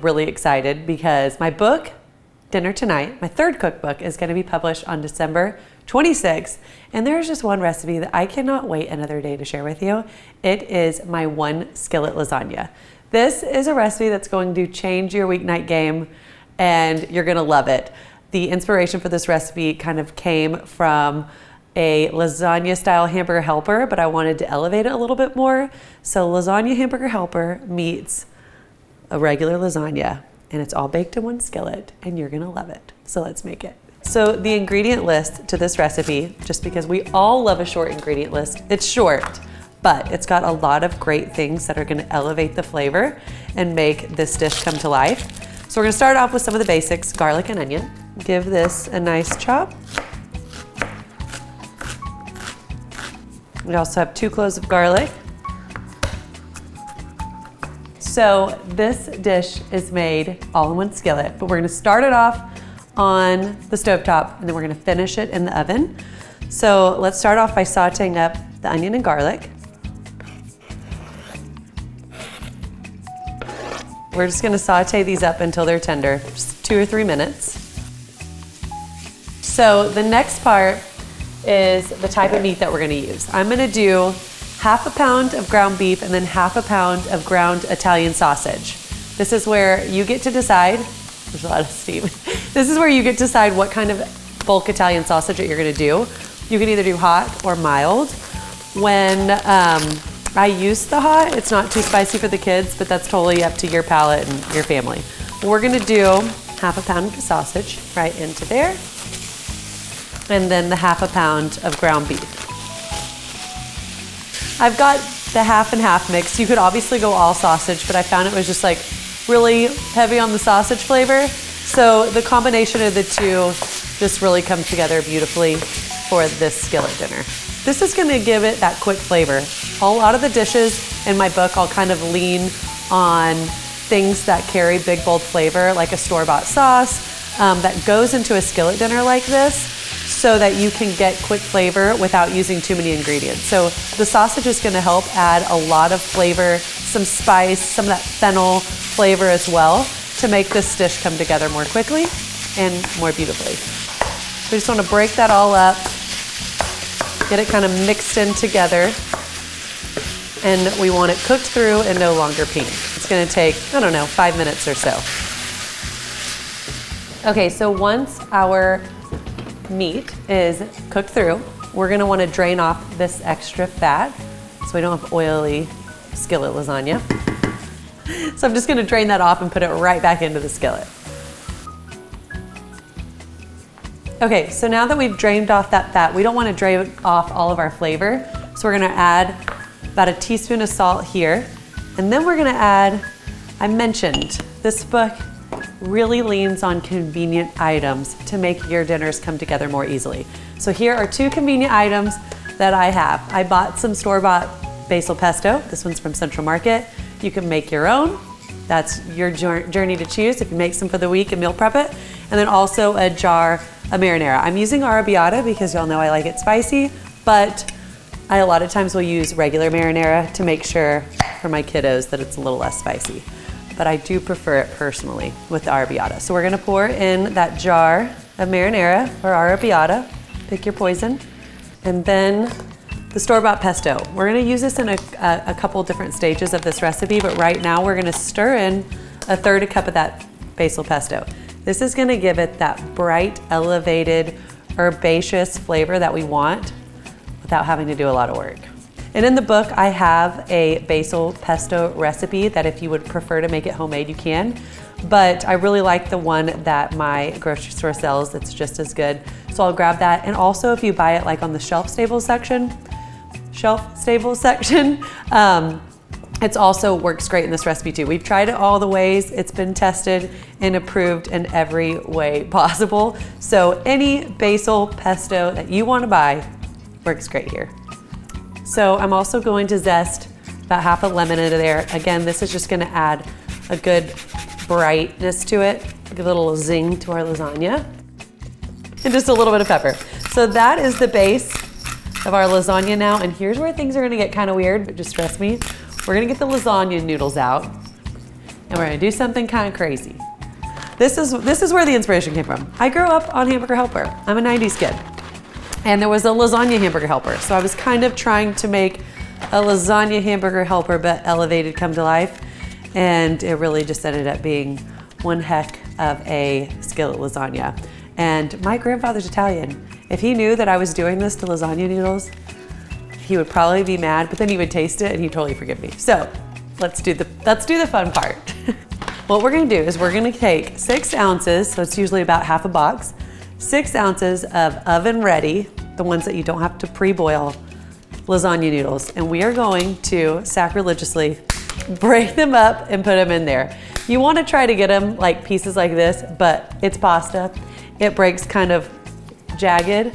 really excited because my book, Dinner Tonight, my third cookbook, is going to be published on December 26th. And there's just one recipe that I cannot wait another day to share with you. It is my One-Skillet Lasagna. This is a recipe that's going to change your weeknight game, and you're going to love it. The inspiration for this recipe kind of came from a lasagna style hamburger helper, but I wanted to elevate it a little bit more. So lasagna hamburger helper meets a regular lasagna, and it's all baked in one skillet, and you're gonna love it. So let's make it. So the ingredient list to this recipe, just because we all love a short ingredient list, it's short, but it's got a lot of great things that are gonna elevate the flavor and make this dish come to life. So we're gonna start off with some of the basics, garlic and onion. Give this a nice chop. We also have 2 cloves of garlic. So this dish is made all in one skillet, but we're gonna start it off on the stovetop, and then we're gonna finish it in the oven. So let's start off by sauteing up the onion and garlic. We're just gonna saute these up until they're tender, just 2 or 3 minutes. So the next part is the type of meat that we're gonna use. I'm gonna do 1/2 pound of ground beef and then 1/2 pound of ground Italian sausage. This is where you get to decide, there's a lot of steam. This is where you get to decide what kind of bulk Italian sausage that you're gonna do. You can either do hot or mild. When I use the hot, it's not too spicy for the kids, but that's totally up to your palate and your family. We're gonna do 1/2 pound of sausage right into there, and then the 1/2 pound of ground beef. I've got the 1/2 and 1/2 mix. You could obviously go all sausage, but I found it was just like really heavy on the sausage flavor. So the combination of the two just really comes together beautifully for this skillet dinner. This is gonna give it that quick flavor. A lot of the dishes in my book, I'll kind of lean on things that carry big, bold flavor, like a store-bought sauce that goes into a skillet dinner like this, so that you can get quick flavor without using too many ingredients. So the sausage is gonna help add a lot of flavor, some spice, some of that fennel flavor as well, to make this dish come together more quickly and more beautifully. We just wanna break that all up, get it kind of mixed in together, and we want it cooked through and no longer pink. It's gonna take, I don't know, 5 minutes or so. Okay, so once our meat is cooked through, we're gonna wanna drain off this extra fat so we don't have oily skillet lasagna. So I'm just gonna drain that off and put it right back into the skillet. Okay, so now that we've drained off that fat, we don't wanna drain off all of our flavor. So we're gonna add about a teaspoon of salt here. And then we're gonna add, I mentioned, this book really leans on convenient items to make your dinners come together more easily. So here are 2 convenient items that I have. I bought some store-bought basil pesto. This one's from Central Market. You can make your own. That's your journey to choose if you make some for the week and meal prep it. And then also a jar of marinara. I'm using arrabbiata because y'all know I like it spicy, but I a lot of times will use regular marinara to make sure for my kiddos that it's a little less spicy. But I do prefer it personally with the arrabbiata. So we're gonna pour in that jar of marinara or arrabbiata, pick your poison, and then the store-bought pesto. We're gonna use this in a couple different stages of this recipe, but right now we're gonna stir in 1/3 cup of that basil pesto. This is gonna give it that bright, elevated, herbaceous flavor that we want without having to do a lot of work. And in the book, I have a basil pesto recipe that if you would prefer to make it homemade, you can. But I really like the one that my grocery store sells that's just as good. So I'll grab that. And also if you buy it like on the shelf-stable section, it also works great in this recipe too. We've tried it all the ways. It's been tested and approved in every way possible. So any basil pesto that you want to buy works great here. So I'm also going to zest about 1/2 a lemon into there. Again, this is just gonna add a good brightness to it, a little zing to our lasagna, and just a little bit of pepper. So that is the base of our lasagna now, and here's where things are gonna get kind of weird, but just trust me. We're gonna get the lasagna noodles out, and we're gonna do something kind of crazy. This is where the inspiration came from. I grew up on Hamburger Helper. I'm a 90s kid. And there was a lasagna hamburger helper. So I was kind of trying to make a lasagna hamburger helper, but elevated come to life. And it really just ended up being one heck of a skillet lasagna. And my grandfather's Italian. If he knew that I was doing this to lasagna noodles, he would probably be mad, but then he would taste it and he'd totally forgive me. So let's do the fun part. What we're gonna do is we're gonna take 6 ounces, so it's usually about half a box, 6 ounces of oven ready, the ones that you don't have to pre-boil, lasagna noodles. And we are going to sacrilegiously break them up and put them in there. You wanna try to get them like pieces like this, but it's pasta. It breaks kind of jagged,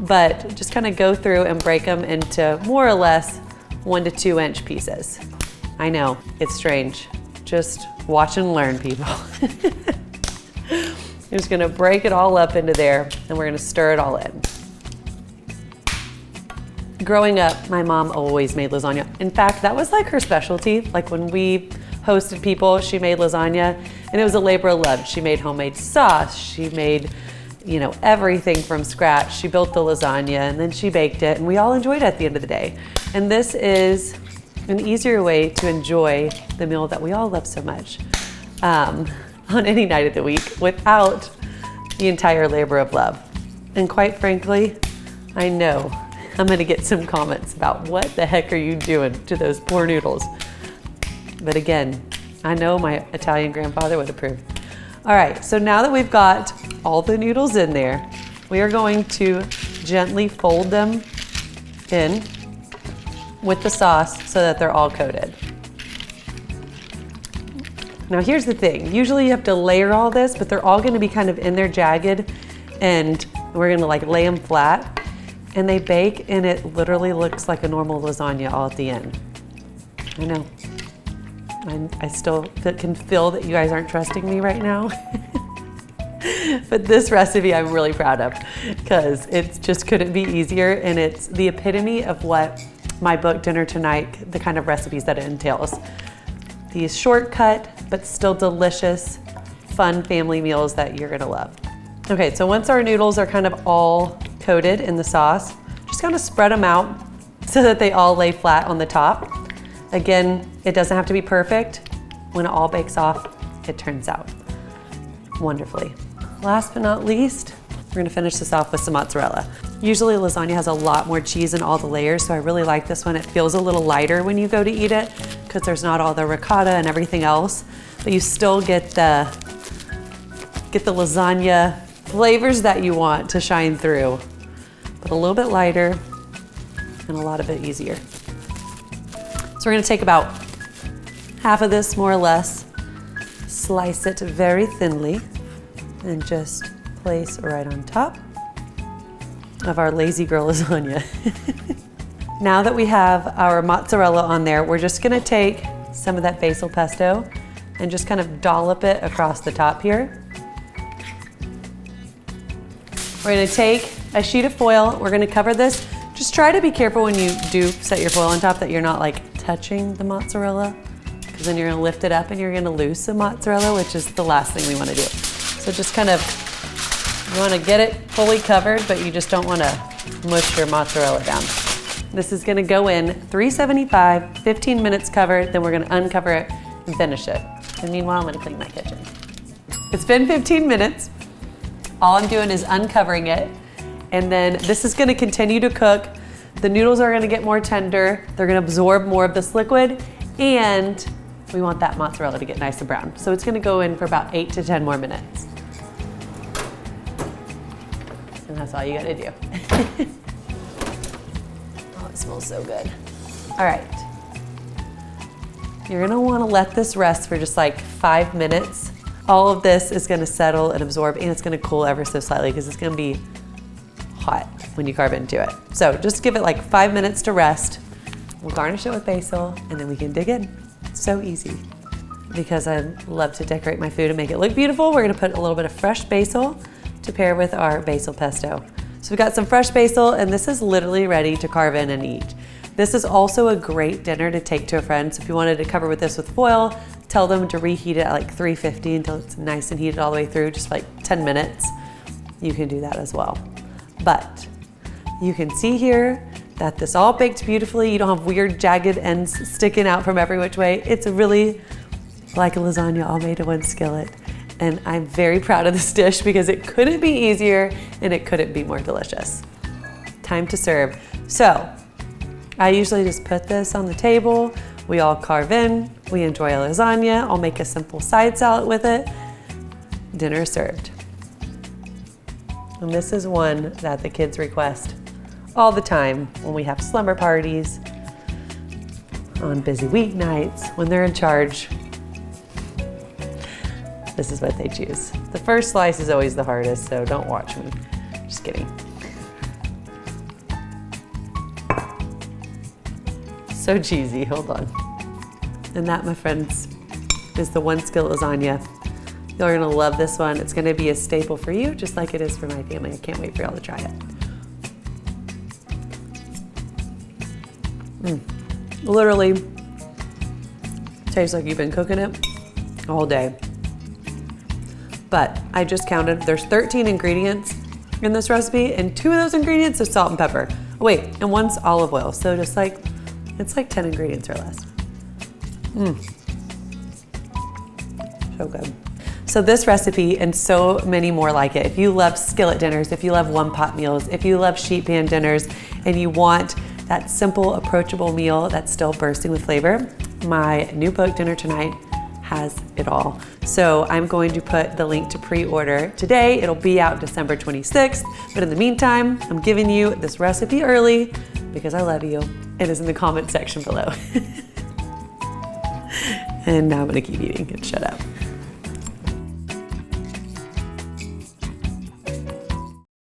but just kind of go through and break them into more or less 1 to 2 inch pieces. I know, it's strange. Just watch and learn, people. You're just gonna break it all up into there and we're gonna stir it all in. Growing up, my mom always made lasagna. In fact, that was like her specialty. Like when we hosted people, she made lasagna and it was a labor of love. She made homemade sauce. She made, you know, everything from scratch. She built the lasagna and then she baked it and we all enjoyed it at the end of the day. And this is an easier way to enjoy the meal that we all love so much on any night of the week without the entire labor of love. And quite frankly, I know I'm gonna get some comments about what the heck are you doing to those poor noodles? But again, I know my Italian grandfather would approve. All right, so now that we've got all the noodles in there, we are going to gently fold them in with the sauce so that they're all coated. Now here's the thing, usually you have to layer all this, but they're all gonna be kind of in there jagged and we're gonna like lay them flat and they bake and it literally looks like a normal lasagna all at the end. I know, I still can feel that you guys aren't trusting me right now. But this recipe I'm really proud of because it just couldn't be easier and it's the epitome of what my book Dinner Tonight, the kind of recipes that it entails. These shortcut, but still delicious, fun family meals that you're gonna love. Okay, so once our noodles are kind of all coated in the sauce, just kind of spread them out so that they all lay flat on the top. Again, it doesn't have to be perfect. When it all bakes off, it turns out wonderfully. Last but not least, we're gonna finish this off with some mozzarella. Usually lasagna has a lot more cheese in all the layers, so I really like this one. It feels a little lighter when you go to eat it because there's not all the ricotta and everything else, but you still get the lasagna flavors that you want to shine through, but a little bit lighter and a lot of it easier. So we're gonna take about half of this, more or less, slice it very thinly, and just place right on top of our lazy girl lasagna. Now that we have our mozzarella on there, we're just gonna take some of that basil pesto and just kind of dollop it across the top here. We're gonna take a sheet of foil, we're gonna cover this. Just try to be careful when you do set your foil on top that you're not like touching the mozzarella, because then you're gonna lift it up and you're gonna lose some mozzarella, which is the last thing we wanna do. So just kind of, you wanna get it fully covered, but you just don't wanna mush your mozzarella down. This is gonna go in 375, 15 minutes covered, then we're gonna uncover it and finish it. And meanwhile, I'm gonna clean my kitchen. It's been 15 minutes. All I'm doing is uncovering it. And then this is gonna continue to cook. The noodles are gonna get more tender. They're gonna absorb more of this liquid. And we want that mozzarella to get nice and brown. So it's gonna go in for about 8 to 10 more minutes. And that's all you gotta do. Oh, it smells so good. All right. You're gonna wanna let this rest for just like 5 minutes. All of this is gonna settle and absorb, and it's gonna cool ever so slightly because it's gonna be hot when you carve into it. So just give it like 5 minutes to rest. We'll garnish it with basil and then we can dig in. It's so easy. Because I love to decorate my food and make it look beautiful, we're gonna put a little bit of fresh basil to pair with our basil pesto. So we've got some fresh basil and this is literally ready to carve in and eat. This is also a great dinner to take to a friend. So if you wanted to cover with this with foil, tell them to reheat it at like 350 until it's nice and heated all the way through, just for like 10 minutes. You can do that as well. But you can see here that this all baked beautifully. You don't have weird jagged ends sticking out from every which way. It's really like a lasagna all made in one skillet. And I'm very proud of this dish because it couldn't be easier and it couldn't be more delicious. Time to serve. So I usually just put this on the table. We all carve in, we enjoy a lasagna. I'll make a simple side salad with it. Dinner served. And this is one that the kids request all the time when we have slumber parties, on busy weeknights, when they're in charge. This is what they choose. The first slice is always the hardest, so don't watch me. Just kidding. So cheesy, hold on. And that, my friends, is the One-Skillet Lasagna. You're gonna love this one. It's gonna be a staple for you, just like it is for my family. I can't wait for y'all to try it. Literally tastes like you've been cooking it all day. But I just counted, there's 13 ingredients in this recipe, and 2 of those ingredients is salt and pepper. Oh, wait, and one's olive oil. So just like, it's like 10 ingredients or less. So good. So this recipe and so many more like it, if you love skillet dinners, if you love one-pot meals, if you love sheet pan dinners, and you want that simple, approachable meal that's still bursting with flavor, my new book, Dinner Tonight, has it all. So I'm going to put the link to pre-order today. It'll be out December 26th. But in the meantime, I'm giving you this recipe early because I love you. It is in the comment section below. And now I'm gonna keep eating and shut up.